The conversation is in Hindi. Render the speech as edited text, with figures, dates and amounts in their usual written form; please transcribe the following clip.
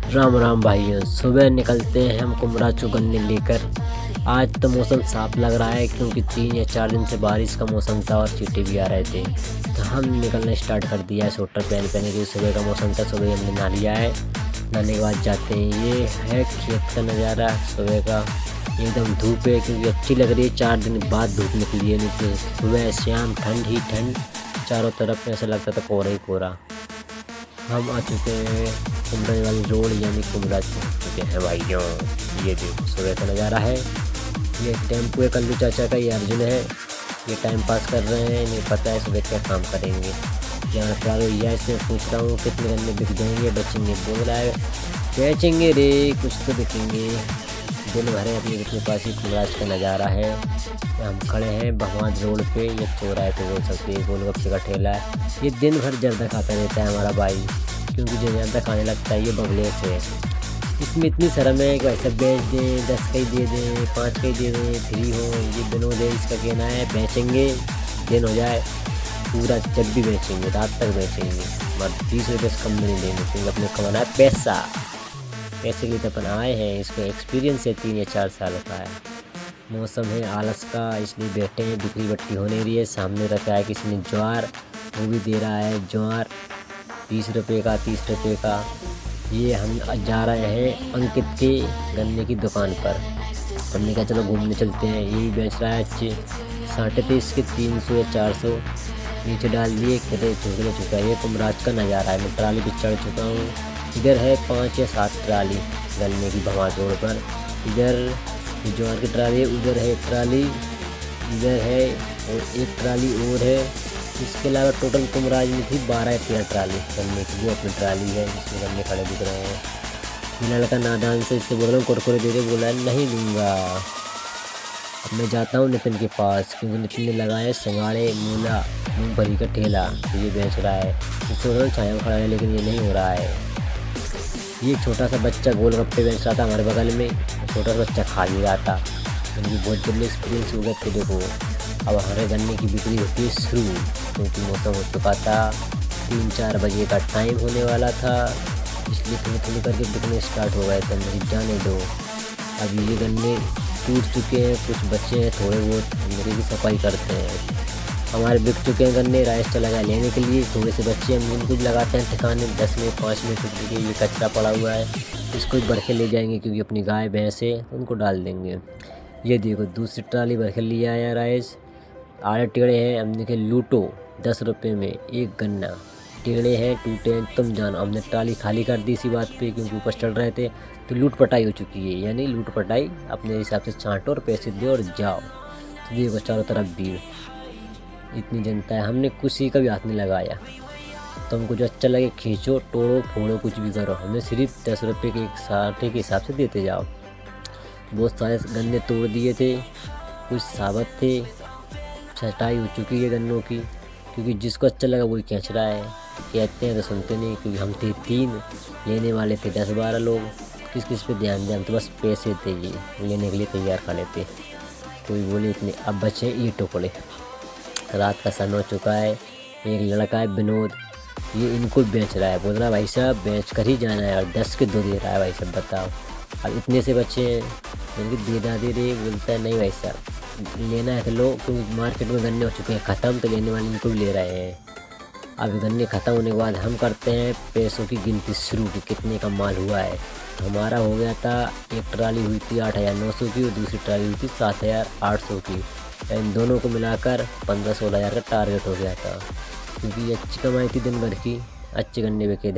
राम राम भाइयों, सुबह निकलते हैं हम कुमरा गन्ने लेकर। आज तो मौसम साफ लग रहा है क्योंकि 3 या 4 दिन से बारिश का मौसम था और चींटी भी आ रहे थे। तो हम निकलना स्टार्ट कर दिया है स्वेटर पहन के। सुबह का मौसम था, सुबह हमने नहा लिया है। नहाने के बाद जाते हैं। ये है खेत का नज़ारा सुबह का। एकदम धूप है क्योंकि अच्छी लग रही है। 4 दिन बाद धूप निकली है। नीचे सुबह शाम ठंड ही ठंड, चारों तरफ ऐसा लगता था कोहरा ही कोहरा। हम आ चुके हैं कुमरा वाली रोड यानी कुमरा चुके हैं भाइयों। ये देखो सुबह का नज़ारा है। ये टेम्पो है कल्लू चाचा का, ये अर्जुन है। ये टाइम पास कर रहे हैं, इन्हें पता है सुबह क्या काम करेंगे। यहाँ पर भैया इससे पूछ रहा हूँ कितने गन्ने बिक जाएंगे, बचेंगे। बोल रहा है बेचेंगे रे, कुछ तो बिकेंगे। दिन भर है अपने के पास ही कुमराज का नज़ारा है। हम खड़े हैं भगवान रोड पे। ये चौराहे पे बोल सकते हैं, गोलगप्पे का ठेला है। ये दिन भर जर्दा खाता रहता है हमारा भाई, क्योंकि जो जर्दा खाने लगता है ये बगले से। इसमें इतनी शर्म है कि भाई सब बेच दें, 10 का ही दे दें, 5 का ही दे दें, फ्री हो। ये दिनों दे इसका कहना है बेचेंगे, दिन हो जाए पूरा जब भी बेचेंगे, रात तक बेचेंगे, मगर 30 रुपये से कम में नहीं देंगे क्योंकि अपने कमाना है पैसा। पैसे के लिए तो अपन आए हैं। इसको एक्सपीरियंस है 3 या 4 साल का है। मौसम है आलस का, इसलिए बैठे हैं। बिक्री बट्टी होने रही है। सामने रखा है किसी ने ज्वार, वो भी दे रहा है ज्वार 20 रुपये का, 30 रुपये का। ये हम जा रहे हैं अंकित के गन्ने की दुकान पर। हमने कहा चलो घूमने चलते हैं। यही बेच रहा है अच्छे 23.5 के 300 या 400 नीचे डाल दिए। कहते झुकने चुका है। ये कुमराज का नज़ारा है। मैं ट्राली पर चढ़ चुका हूँ। इधर है 5 या 7 ट्राली गन्ने की भवान रोड पर। इधर ज्वार की ट्राली है, उधर है एक ट्राली, इधर है और एक ट्राली और है। इसके अलावा टोटल कुमराज में थी 12 या 13 ट्राली गन्ने की। वो अपनी ट्राली है जिसमें गन्ने खड़े दिख रहे हैं। ये लड़का नादान से इससे बोल रहा हूँ कुरकुरे दे दे, बोला नहीं दूंगा। अब मैं जाता हूँ नितिन के पास क्योंकि नितिन ने लगाया सिंगाड़े मूला मूँगफली का ठेला। तो ये बेच रहा है। इससे बोल रहा हूँ छाया में खड़ा है, लेकिन ये नहीं हो रहा है। ये छोटा सा बच्चा गोलगप्पे बेच रहा था हमारे बगल में। छोटा सा बच्चा खा ही रहा था। उनकी बहुत जल्दी एक्सपीरियंस हो गया। तो देखो अब हमारे गन्ने की बिक्री होती है शुरू, क्योंकि मौसम हो चुका था। 3-4 बजे का टाइम होने वाला था, इसलिए थोड़ी थोड़ी करके बिकने स्टार्ट हो गए थे। मुझे जाने दो। अब ये गन्ने टूट चुके हैं, कुछ बच्चे हैं थोड़े बहुत, गन्ने की सफाई करते हैं। हमारे बिक चुके हैं गन्ने। राइस चला गया लेने के लिए। थोड़े से बच्चे हम इनको भी लगाते हैं ठिकाने 10 में 5 में कुछ के। ये कचरा पड़ा हुआ है, इसको भर के ले जाएंगे क्योंकि अपनी गाय भैंस है, उनको डाल देंगे। ये देखो दूसरी ट्राली भर के लिया आया राइस। आड़े टेढ़े हैं, हमने के लूटो 10 रुपये में एक गन्ना। टेढ़े हैं टूटे हैं तुम जानो। हमने ट्राली खाली कर दी इसी बात पे क्योंकि ऊपर चढ़ रहे थे। तो लूट पटाई हो चुकी है, यानी लूट पटाई अपने हिसाब से छांटो और पैसे दो और जाओ। तो देखो चारों तरफ भीड़, इतनी जनता है। हमने किसी का भी हाथ नहीं लगाया। तुमको जो अच्छा लगे खींचो, तोड़ो फोड़ो, कुछ भी करो। हमने सिर्फ 10 रुपये के एक साठे के हिसाब से देते जाओ। बहुत सारे गन्ने तोड़ दिए थे, कुछ साबत थे। छटाई हो चुकी है गन्नों की, क्योंकि जिसको अच्छा लगा वही खींच रहा है। कहते हैं तो सुनते नहीं, क्योंकि हम थे 3, लेने वाले थे 10-12 लोग। किस किस पे ध्यान दें, हम तो बस पैसे थे ये लेने के लिए तैयार खड़े थे। कोई बोले इतने, अब बचे ये टुकड़े। रात का समय हो चुका है। एक लड़का है विनोद, ये इनको बेच रहा है। बोल रहा है भाई साहब बेच कर ही जाना है, और 10 के 2 दे रहा है। भाई साहब बताओ, अब इतने से बच्चे हैं, इनकी दे दादी रे। बोलता है नहीं भाई साहब लेना है तो लो, क्योंकि मार्केट में गन्ने हो चुके हैं ख़त्म, तो लेने वाले इनको भी ले रहे हैं। अब गन्ने ख़त्म होने के बाद हम करते हैं पैसों की गिनती शुरू कि कितने का माल हुआ है। हमारा हो गया था, एक ट्राली हुई थी 8,900 की और दूसरी ट्राली हुई थी 7,800 की। इन दोनों को मिलाकर 15-16 हज़ार का टारगेट हो गया था, क्योंकि अच्छी कमाई थी दिन भर की। अच्छे गन्ने बिके थे।